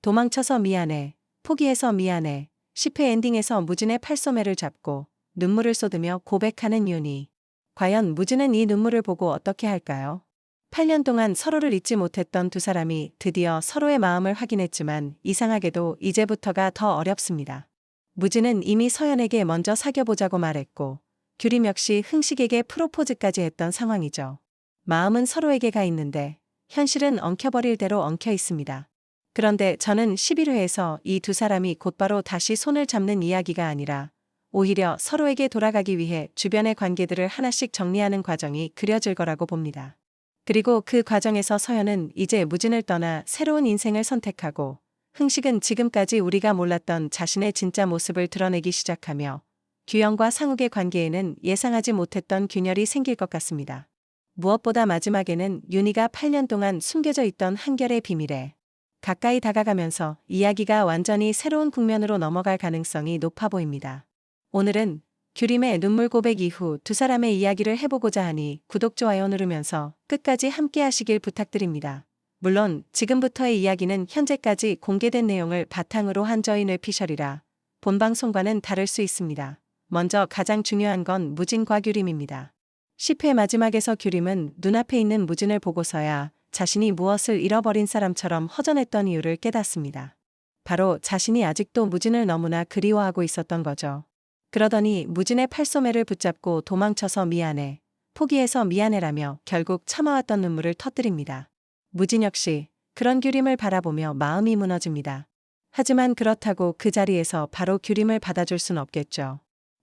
도망쳐서 미안해. 포기해서 미안해. 10회 엔딩에서 무진의 팔소매를 잡고 눈물을 쏟으며 고백하는 윤희. 과연 무진은 이 눈물을 보고 어떻게 할까요? 8년 동안 서로를 잊지 못했던 두 사람이 드디어 서로의 마음을 확인했지만 이상하게도 이제부터가 더 어렵습니다. 무진은 이미 서연에게 먼저 사귀어보자고 말했고 규림 역시 흥식에게 프로포즈까지 했던 상황이죠. 마음은 서로에게 가 있는데 현실은 엉켜버릴 대로 엉켜 있습니다. 그런데 저는 11회에서 이 두 사람이 곧바로 다시 손을 잡는 이야기가 아니라 오히려 서로에게 돌아가기 위해 주변의 관계들을 하나씩 정리하는 과정이 그려질 거라고 봅니다. 그리고 그 과정에서 서연은 이제 무진을 떠나 새로운 인생을 선택하고 흥식은 지금까지 우리가 몰랐던 자신의 진짜 모습을 드러내기 시작하며 규영과 상욱의 관계에는 예상하지 못했던 균열이 생길 것 같습니다. 무엇보다 마지막에는 윤희가 8년 동안 숨겨져 있던 한결의 비밀에 가까이 다가가면서 이야기가 완전히 새로운 국면으로 넘어갈 가능성이 높아 보입니다. 오늘은 규림의 눈물 고백 이후 두 사람의 이야기를 해보고자 하니 구독, 좋아요 누르면서 끝까지 함께 하시길 부탁드립니다. 물론 지금부터의 이야기는 현재까지 공개된 내용을 바탕으로 한 저희 뇌피셜이라 본방송과는 다를 수 있습니다. 먼저 가장 중요한 건 무진과 규림입니다. 10회 마지막에서 규림은 눈앞에 있는 무진을 보고서야 자신이 무엇을 잃어버린 사람처럼 허전했던 이유를 깨닫습니다. 바로 자신이 아직도 무진을 너무나 그리워하고 있었던 거죠. 그러더니 무진의 팔소매를 붙잡고 도망쳐서 미안해, 포기해서 미안해라며 결국 참아왔던 눈물을 터뜨립니다. 무진 역시 그런 규림을 바라보며 마음이 무너집니다. 하지만 그렇다고 그 자리에서 바로 규림을 받아줄 순 없겠죠.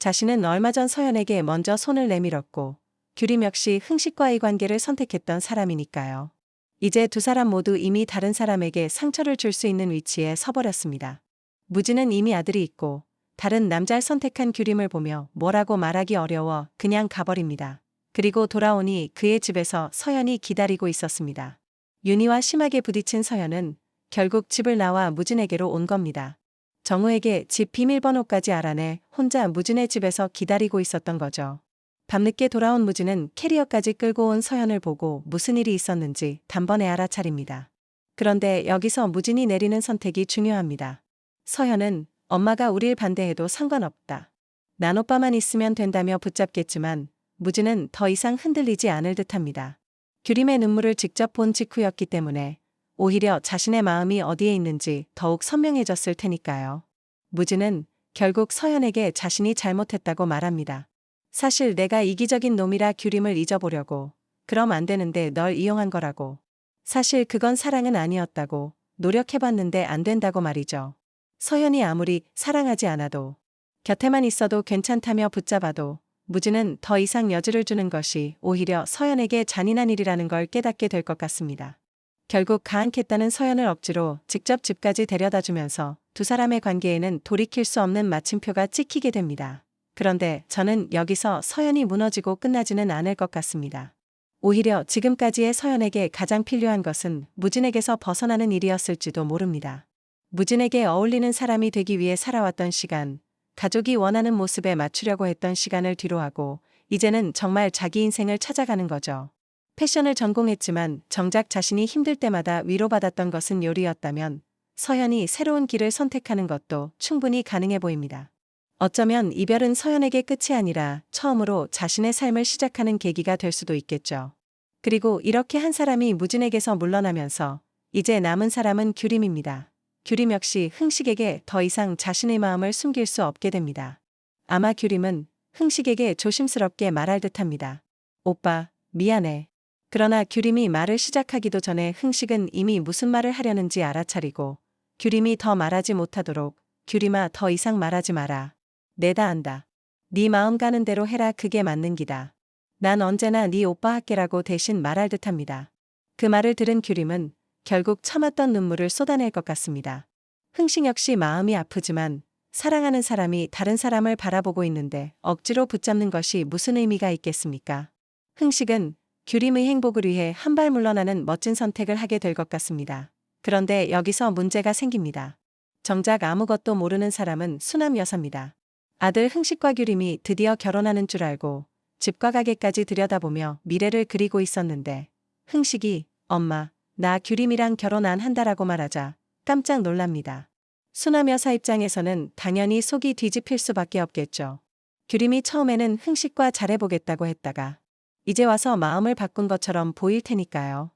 자신은 얼마 전 서연에게 먼저 손을 내밀었고 규림 역시 흥식과의 관계를 선택했던 사람이니까요. 이제 두 사람 모두 이미 다른 사람에게 상처를 줄 수 있는 위치에 서버렸습니다. 무진은 이미 아들이 있고 다른 남자를 선택한 규림을 보며 뭐라고 말하기 어려워 그냥 가버립니다. 그리고 돌아오니 그의 집에서 서연이 기다리고 있었습니다. 윤희와 심하게 부딪힌 서연은 결국 집을 나와 무진에게로 온 겁니다. 정우에게 집 비밀번호까지 알아내 혼자 무진의 집에서 기다리고 있었던 거죠. 밤늦게 돌아온 무진은 캐리어까지 끌고 온 서연을 보고 무슨 일이 있었는지 단번에 알아차립니다. 그런데 여기서 무진이 내리는 선택이 중요합니다. 서연은 엄마가 우릴 반대해도 상관없다. 난 오빠만 있으면 된다며 붙잡겠지만 무진은 더 이상 흔들리지 않을 듯합니다. 규림의 눈물을 직접 본 직후였기 때문에 오히려 자신의 마음이 어디에 있는지 더욱 선명해졌을 테니까요. 무진은 결국 서연에게 자신이 잘못했다고 말합니다. 사실 내가 이기적인 놈이라 규림을 잊어보려고. 그럼 안 되는데 널 이용한 거라고. 사실 그건 사랑은 아니었다고. 노력해봤는데 안 된다고 말이죠. 서연이 아무리 사랑하지 않아도 곁에만 있어도 괜찮다며 붙잡아도 무진은 더 이상 여지를 주는 것이 오히려 서연에게 잔인한 일이라는 걸 깨닫게 될 것 같습니다. 결국 가안겠다는 서연을 억지로 직접 집까지 데려다주면서 두 사람의 관계에는 돌이킬 수 없는 마침표가 찍히게 됩니다. 그런데 저는 여기서 서연이 무너지고 끝나지는 않을 것 같습니다. 오히려 지금까지의 서연에게 가장 필요한 것은 무진에게서 벗어나는 일이었을지도 모릅니다. 무진에게 어울리는 사람이 되기 위해 살아왔던 시간, 가족이 원하는 모습에 맞추려고 했던 시간을 뒤로하고 이제는 정말 자기 인생을 찾아가는 거죠. 패션을 전공했지만 정작 자신이 힘들 때마다 위로받았던 것은 요리였다면 서연이 새로운 길을 선택하는 것도 충분히 가능해 보입니다. 어쩌면 이별은 서연에게 끝이 아니라 처음으로 자신의 삶을 시작하는 계기가 될 수도 있겠죠. 그리고 이렇게 한 사람이 무진에게서 물러나면서 이제 남은 사람은 규림입니다. 규림 역시 흥식에게 더 이상 자신의 마음을 숨길 수 없게 됩니다. 아마 규림은 흥식에게 조심스럽게 말할 듯합니다. 오빠, 미안해. 그러나 규림이 말을 시작하기도 전에 흥식은 이미 무슨 말을 하려는지 알아차리고 규림이 더 말하지 못하도록 규림아 더 이상 말하지 마라. 내다 안다. 네 마음 가는 대로 해라. 그게 맞는 기다. 난 언제나 네 오빠 할게라고 대신 말할 듯합니다. 그 말을 들은 규림은 결국 참았던 눈물을 쏟아낼 것 같습니다. 흥식 역시 마음이 아프지만 사랑하는 사람이 다른 사람을 바라보고 있는데 억지로 붙잡는 것이 무슨 의미가 있겠습니까? 흥식은 규림의 행복을 위해 한 발 물러나는 멋진 선택을 하게 될 것 같습니다. 그런데 여기서 문제가 생깁니다. 정작 아무것도 모르는 사람은 수남 여사입니다. 아들 흥식과 규림이 드디어 결혼하는 줄 알고 집과 가게까지 들여다보며 미래를 그리고 있었는데 흥식이 엄마, 나 규림이랑 결혼 안 한다라고 말하자 깜짝 놀랍니다. 수남 여사 입장에서는 당연히 속이 뒤집힐 수밖에 없겠죠. 규림이 처음에는 흥식과 잘해보겠다고 했다가 이제 와서 마음을 바꾼 것처럼 보일 테니까요.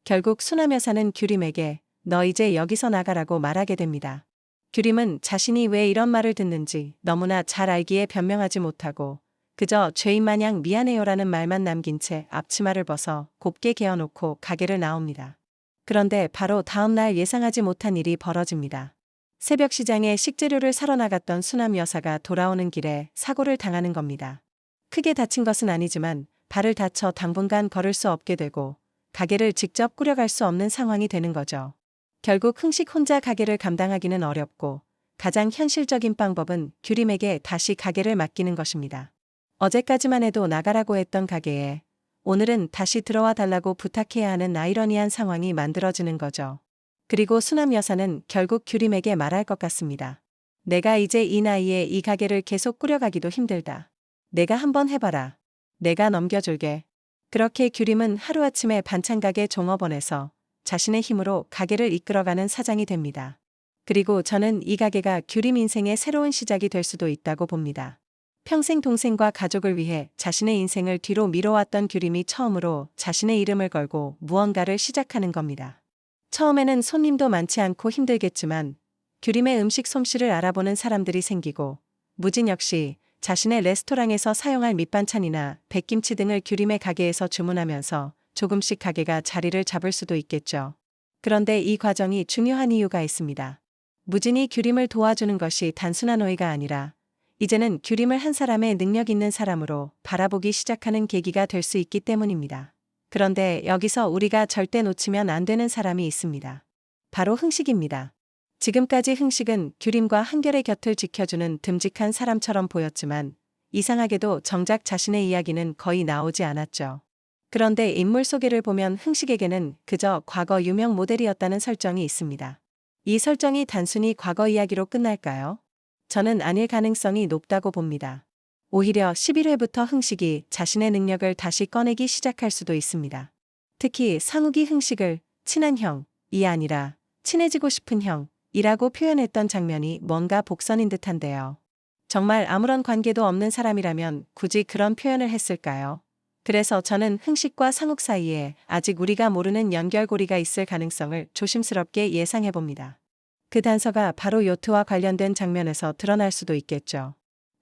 결국 수남 여사는 규림에게 너 이제 여기서 나가라고 말하게 됩니다. 규림은 자신이 왜 이런 말을 듣는지 너무나 잘 알기에 변명하지 못하고 그저 죄인 마냥 미안해요라는 말만 남긴 채 앞치마를 벗어 곱게 개어놓고 가게를 나옵니다. 그런데 바로 다음 날 예상하지 못한 일이 벌어집니다. 새벽 시장에 식재료를 사러 나갔던 수남 여사가 돌아오는 길에 사고를 당하는 겁니다. 크게 다친 것은 아니지만 발을 다쳐 당분간 걸을 수 없게 되고 가게를 직접 꾸려갈 수 없는 상황이 되는 거죠. 결국 흥식 혼자 가게를 감당하기는 어렵고 가장 현실적인 방법은 규림에게 다시 가게를 맡기는 것입니다. 어제까지만 해도 나가라고 했던 가게에 오늘은 다시 들어와 달라고 부탁해야 하는 아이러니한 상황이 만들어지는 거죠. 그리고 수남 여사는 결국 규림에게 말할 것 같습니다. 내가 이제 이 나이에 이 가게를 계속 꾸려가기도 힘들다. 내가 한번 해봐라. 내가 넘겨줄게. 그렇게 규림은 하루아침에 반찬가게 종업원에서 자신의 힘으로 가게를 이끌어가는 사장이 됩니다. 그리고 저는 이 가게가 규림 인생의 새로운 시작이 될 수도 있다고 봅니다. 평생 동생과 가족을 위해 자신의 인생을 뒤로 미뤄왔던 규림이 처음으로 자신의 이름을 걸고 무언가를 시작하는 겁니다. 처음에는 손님도 많지 않고 힘들겠지만 규림의 음식 솜씨를 알아보는 사람들이 생기고 무진 역시 자신의 레스토랑에서 사용할 밑반찬이나 백김치 등을 규림의 가게에서 주문하면서 조금씩 가게가 자리를 잡을 수도 있겠죠. 그런데 이 과정이 중요한 이유가 있습니다. 무진이 규림을 도와주는 것이 단순한 오해가 아니라 이제는 규림을 한 사람의 능력 있는 사람으로 바라보기 시작하는 계기가 될 수 있기 때문입니다. 그런데 여기서 우리가 절대 놓치면 안 되는 사람이 있습니다. 바로 흥식입니다. 지금까지 흥식은 규림과 한결의 곁을 지켜주는 듬직한 사람처럼 보였지만 이상하게도 정작 자신의 이야기는 거의 나오지 않았죠. 그런데 인물 소개를 보면 흥식에게는 그저 과거 유명 모델이었다는 설정이 있습니다. 이 설정이 단순히 과거 이야기로 끝날까요? 저는 아닐 가능성이 높다고 봅니다. 오히려 11회부터 흥식이 자신의 능력을 다시 꺼내기 시작할 수도 있습니다. 특히 상욱이 흥식을 친한 형이 아니라 친해지고 싶은 형이라고 표현했던 장면이 뭔가 복선인 듯한데요. 정말 아무런 관계도 없는 사람이라면 굳이 그런 표현을 했을까요? 그래서 저는 흥식과 상욱 사이에 아직 우리가 모르는 연결고리가 있을 가능성을 조심스럽게 예상해봅니다. 그 단서가 바로 요트와 관련된 장면에서 드러날 수도 있겠죠.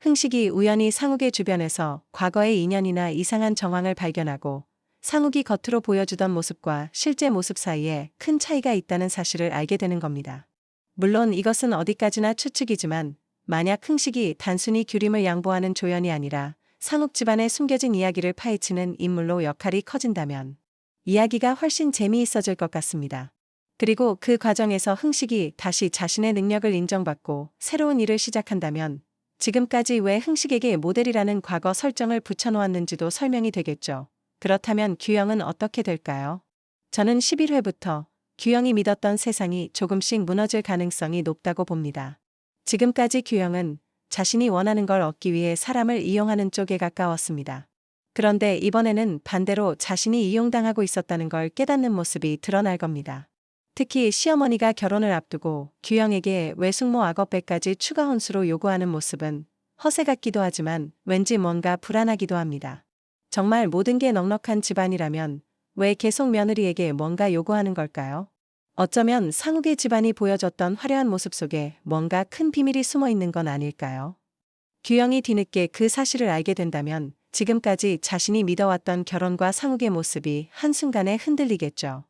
흥식이 우연히 상욱의 주변에서 과거의 인연이나 이상한 정황을 발견하고 상욱이 겉으로 보여주던 모습과 실제 모습 사이에 큰 차이가 있다는 사실을 알게 되는 겁니다. 물론 이것은 어디까지나 추측이지만 만약 흥식이 단순히 규림을 양보하는 조연이 아니라 상욱 집안의 숨겨진 이야기를 파헤치는 인물로 역할이 커진다면 이야기가 훨씬 재미있어질 것 같습니다. 그리고 그 과정에서 흥식이 다시 자신의 능력을 인정받고 새로운 일을 시작한다면 지금까지 왜 흥식에게 모델이라는 과거 설정을 붙여놓았는지도 설명이 되겠죠. 그렇다면 규영은 어떻게 될까요? 저는 11회부터 규영이 믿었던 세상이 조금씩 무너질 가능성이 높다고 봅니다. 지금까지 규영은 자신이 원하는 걸 얻기 위해 사람을 이용하는 쪽에 가까웠습니다. 그런데 이번에는 반대로 자신이 이용당하고 있었다는 걸 깨닫는 모습이 드러날 겁니다. 특히 시어머니가 결혼을 앞두고 규영에게 외숙모 악어배까지 추가 혼수로 요구하는 모습은 허세 같기도 하지만 왠지 뭔가 불안하기도 합니다. 정말 모든 게 넉넉한 집안이라면 왜 계속 며느리에게 뭔가 요구하는 걸까요? 어쩌면 상욱의 집안이 보여줬던 화려한 모습 속에 뭔가 큰 비밀이 숨어 있는 건 아닐까요? 규영이 뒤늦게 그 사실을 알게 된다면 지금까지 자신이 믿어왔던 결혼과 상욱의 모습이 한순간에 흔들리겠죠.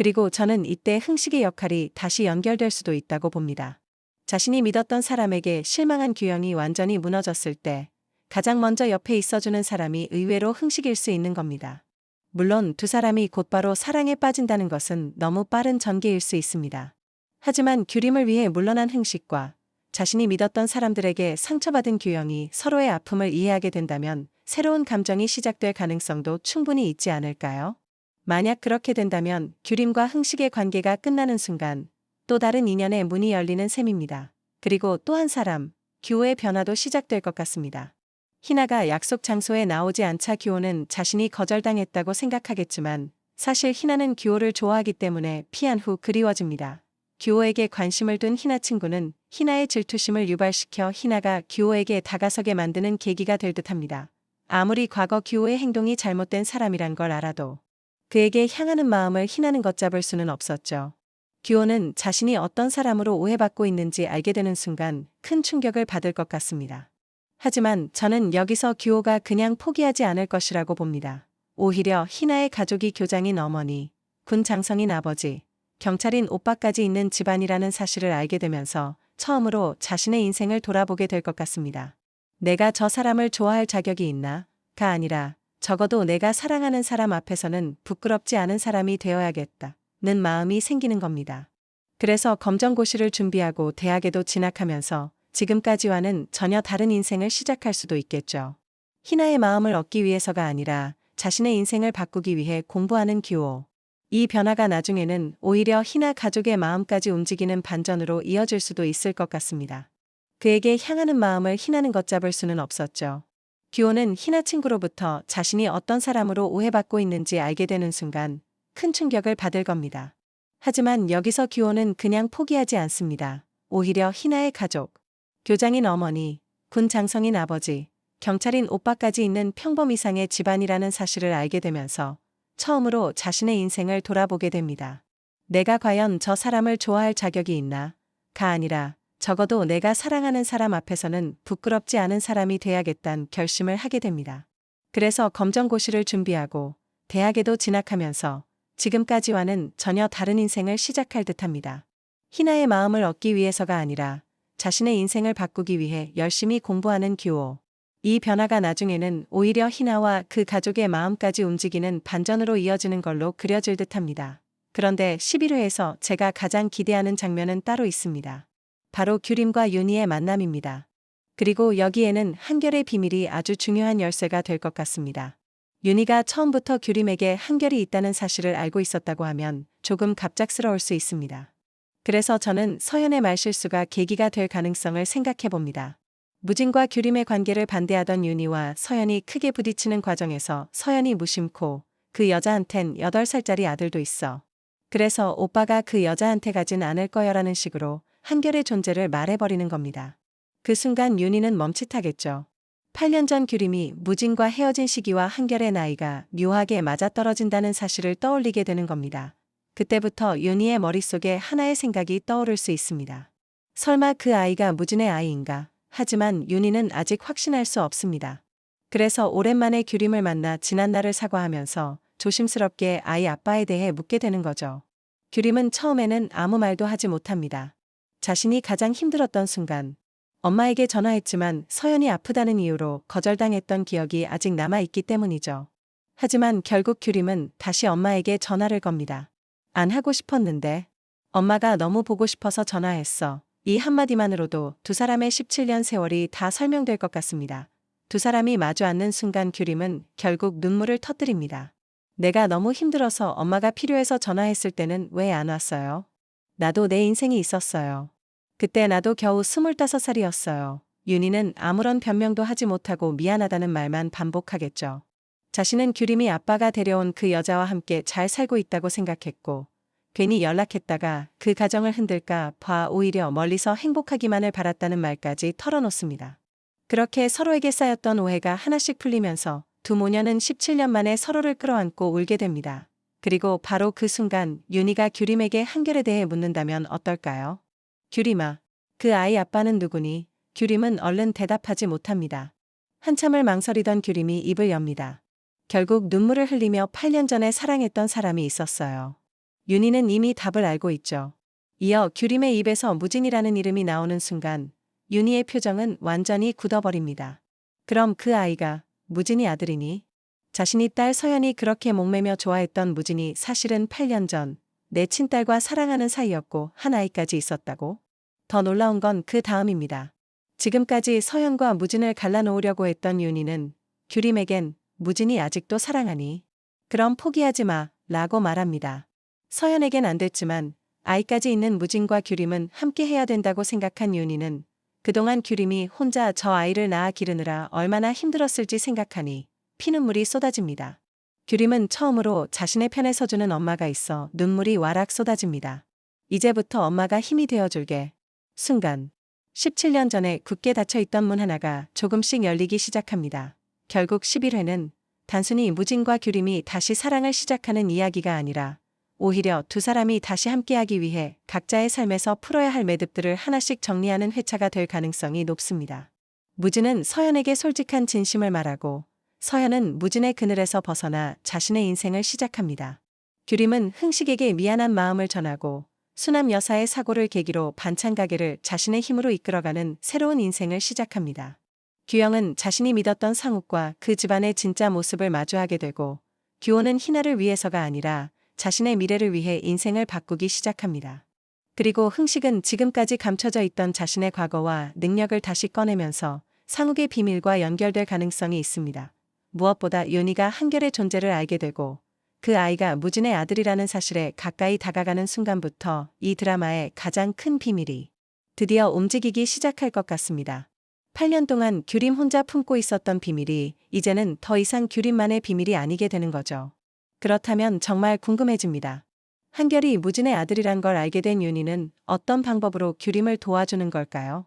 그리고 저는 이때 흥식의 역할이 다시 연결될 수도 있다고 봅니다. 자신이 믿었던 사람에게 실망한 규영이 완전히 무너졌을 때 가장 먼저 옆에 있어주는 사람이 의외로 흥식일 수 있는 겁니다. 물론 두 사람이 곧바로 사랑에 빠진다는 것은 너무 빠른 전개일 수 있습니다. 하지만 규림을 위해 물러난 흥식과 자신이 믿었던 사람들에게 상처받은 규영이 서로의 아픔을 이해하게 된다면 새로운 감정이 시작될 가능성도 충분히 있지 않을까요? 만약 그렇게 된다면 규림과 흥식의 관계가 끝나는 순간 또 다른 인연의 문이 열리는 셈입니다. 그리고 또 한 사람, 규호의 변화도 시작될 것 같습니다. 희나가 약속 장소에 나오지 않자 규호는 자신이 거절당했다고 생각하겠지만 사실 희나는 규호를 좋아하기 때문에 피한 후 그리워집니다. 규호에게 관심을 둔 희나 친구는 희나의 질투심을 유발시켜 희나가 규호에게 다가서게 만드는 계기가 될 듯합니다. 아무리 과거 규호의 행동이 잘못된 사람이란 걸 알아도 그에게 향하는 마음을 희나는 걷잡을 수는 없었죠. 규호는 자신이 어떤 사람으로 오해받고 있는지 알게 되는 순간 큰 충격을 받을 것 같습니다. 하지만 저는 여기서 규호가 그냥 포기하지 않을 것이라고 봅니다. 오히려 희나의 가족이 교장인 어머니, 군 장성인 아버지, 경찰인 오빠까지 있는 집안이라는 사실을 알게 되면서 처음으로 자신의 인생을 돌아보게 될 것 같습니다. 내가 저 사람을 좋아할 자격이 있나? 가 아니라 적어도 내가 사랑하는 사람 앞에서는 부끄럽지 않은 사람이 되어야겠다. 는 마음이 생기는 겁니다. 그래서 검정고시를 준비하고 대학에도 진학하면서 지금까지와는 전혀 다른 인생을 시작할 수도 있겠죠. 희나의 마음을 얻기 위해서가 아니라 자신의 인생을 바꾸기 위해 공부하는 규호. 이 변화가 나중에는 오히려 희나 가족의 마음까지 움직이는 반전으로 이어질 수도 있을 것 같습니다. 그에게 향하는 마음을 희나는 걷잡을 수는 없었죠. 규호는 희나 친구로부터 자신이 어떤 사람으로 오해받고 있는지 알게 되는 순간 큰 충격을 받을 겁니다. 하지만 여기서 규호는 그냥 포기하지 않습니다. 오히려 희나의 가족, 교장인 어머니, 군 장성인 아버지, 경찰인 오빠까지 있는 평범 이상의 집안이라는 사실을 알게 되면서 처음으로 자신의 인생을 돌아보게 됩니다. 내가 과연 저 사람을 좋아할 자격이 있나? 가 아니라 적어도 내가 사랑하는 사람 앞에서는 부끄럽지 않은 사람이 돼야겠다는 결심을 하게 됩니다. 그래서 검정고시를 준비하고 대학에도 진학하면서 지금까지와는 전혀 다른 인생을 시작할 듯합니다. 희나의 마음을 얻기 위해서가 아니라 자신의 인생을 바꾸기 위해 열심히 공부하는 규호. 이 변화가 나중에는 오히려 희나와 그 가족의 마음까지 움직이는 반전으로 이어지는 걸로 그려질 듯합니다. 그런데 11회에서 제가 가장 기대하는 장면은 따로 있습니다. 바로 규림과 윤희의 만남입니다. 그리고 여기에는 한결의 비밀이 아주 중요한 열쇠가 될 것 같습니다. 윤희가 처음부터 규림에게 한결이 있다는 사실을 알고 있었다고 하면 조금 갑작스러울 수 있습니다. 그래서 저는 서연의 말실수가 계기가 될 가능성을 생각해 봅니다. 무진과 규림의 관계를 반대하던 윤희와 서연이 크게 부딪히는 과정에서 서연이 무심코 그 여자한텐 8살짜리 아들도 있어. 그래서 오빠가 그 여자한테 가진 않을 거야라는 식으로 한결의 존재를 말해버리는 겁니다. 그 순간 윤희는 멈칫하겠죠. 8년 전 규림이 무진과 헤어진 시기와 한결의 나이가 묘하게 맞아떨어진다는 사실을 떠올리게 되는 겁니다. 그때부터 윤희의 머릿속에 하나의 생각이 떠오를 수 있습니다. 설마 그 아이가 무진의 아이인가? 하지만 윤희는 아직 확신할 수 없습니다. 그래서 오랜만에 규림을 만나 지난날을 사과하면서 조심스럽게 아이 아빠에 대해 묻게 되는 거죠. 규림은 처음에는 아무 말도 하지 못합니다. 자신이 가장 힘들었던 순간, 엄마에게 전화했지만 서연이 아프다는 이유로 거절당했던 기억이 아직 남아있기 때문이죠. 하지만 결국 규림은 다시 엄마에게 전화를 겁니다. 안 하고 싶었는데, 엄마가 너무 보고 싶어서 전화했어. 이 한마디만으로도 두 사람의 17년 세월이 다 설명될 것 같습니다. 두 사람이 마주 앉는 순간 규림은 결국 눈물을 터뜨립니다. 내가 너무 힘들어서 엄마가 필요해서 전화했을 때는 왜 안 왔어요? 나도 내 인생이 있었어요. 그때 나도 겨우 25살이었어요. 윤희는 아무런 변명도 하지 못하고 미안하다는 말만 반복하겠죠. 자신은 규림이 아빠가 데려온 그 여자와 함께 잘 살고 있다고 생각했고 괜히 연락했다가 그 가정을 흔들까 봐 오히려 멀리서 행복하기만을 바랐다는 말까지 털어놓습니다. 그렇게 서로에게 쌓였던 오해가 하나씩 풀리면서 두 모녀는 17년 만에 서로를 끌어안고 울게 됩니다. 그리고 바로 그 순간 윤희가 규림에게 한결에 대해 묻는다면 어떨까요? 규림아, 그 아이 아빠는 누구니? 규림은 얼른 대답하지 못합니다. 한참을 망설이던 규림이 입을 엽니다. 결국 눈물을 흘리며 8년 전에 사랑했던 사람이 있었어요. 윤희는 이미 답을 알고 있죠. 이어 규림의 입에서 무진이라는 이름이 나오는 순간 윤희의 표정은 완전히 굳어버립니다. 그럼 그 아이가 무진이 아들이니? 자신이 딸 서연이 그렇게 목매며 좋아했던 무진이 사실은 8년 전 내 친딸과 사랑하는 사이였고 한 아이까지 있었다고? 더 놀라운 건 그 다음입니다. 지금까지 서연과 무진을 갈라놓으려고 했던 윤희는 규림에겐 무진이 아직도 사랑하니? 그럼 포기하지 마 라고 말합니다. 서연에겐 안 됐지만 아이까지 있는 무진과 규림은 함께 해야 된다고 생각한 윤희는 그동안 규림이 혼자 저 아이를 낳아 기르느라 얼마나 힘들었을지 생각하니 피눈물이 쏟아집니다. 규림은 처음으로 자신의 편에 서주는 엄마가 있어 눈물이 와락 쏟아집니다. 이제부터 엄마가 힘이 되어줄게. 순간 17년 전에 굳게 닫혀있던 문 하나가 조금씩 열리기 시작합니다. 결국 11회는 단순히 무진과 규림이 다시 사랑을 시작하는 이야기가 아니라 오히려 두 사람이 다시 함께하기 위해 각자의 삶에서 풀어야 할 매듭들을 하나씩 정리하는 회차가 될 가능성이 높습니다. 무진은 서연에게 솔직한 진심을 말하고 서연은 무진의 그늘에서 벗어나 자신의 인생을 시작합니다. 규림은 흥식에게 미안한 마음을 전하고 수남 여사의 사고를 계기로 반찬 가게를 자신의 힘으로 이끌어가는 새로운 인생을 시작합니다. 규영은 자신이 믿었던 상욱과 그 집안의 진짜 모습을 마주하게 되고 규호는 희나를 위해서가 아니라 자신의 미래를 위해 인생을 바꾸기 시작합니다. 그리고 흥식은 지금까지 감춰져 있던 자신의 과거와 능력을 다시 꺼내면서 상욱의 비밀과 연결될 가능성이 있습니다. 무엇보다 윤희가 한결의 존재를 알게 되고 그 아이가 무진의 아들이라는 사실에 가까이 다가가는 순간부터 이 드라마의 가장 큰 비밀이 드디어 움직이기 시작할 것 같습니다. 8년 동안 규림 혼자 품고 있었던 비밀이 이제는 더 이상 규림만의 비밀이 아니게 되는 거죠. 그렇다면 정말 궁금해집니다. 한결이 무진의 아들이란 걸 알게 된 윤희는 어떤 방법으로 규림을 도와주는 걸까요?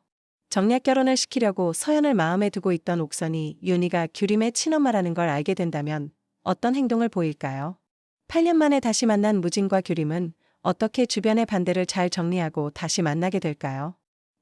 정략 결혼을 시키려고 서연을 마음에 두고 있던 옥선이 윤희가 규림의 친엄마라는 걸 알게 된다면 어떤 행동을 보일까요? 8년 만에 다시 만난 무진과 규림은 어떻게 주변의 반대를 잘 정리하고 다시 만나게 될까요?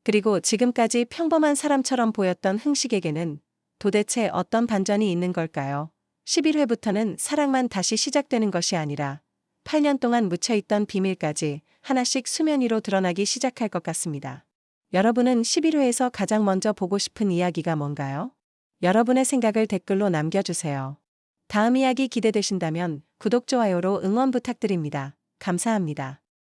그리고 지금까지 평범한 사람처럼 보였던 흥식에게는 도대체 어떤 반전이 있는 걸까요? 11회부터는 사랑만 다시 시작되는 것이 아니라 8년 동안 묻혀있던 비밀까지 하나씩 수면 위로 드러나기 시작할 것 같습니다. 여러분은 11회에서 가장 먼저 보고 싶은 이야기가 뭔가요? 여러분의 생각을 댓글로 남겨주세요. 다음 이야기 기대되신다면 구독, 좋아요로 응원 부탁드립니다. 감사합니다.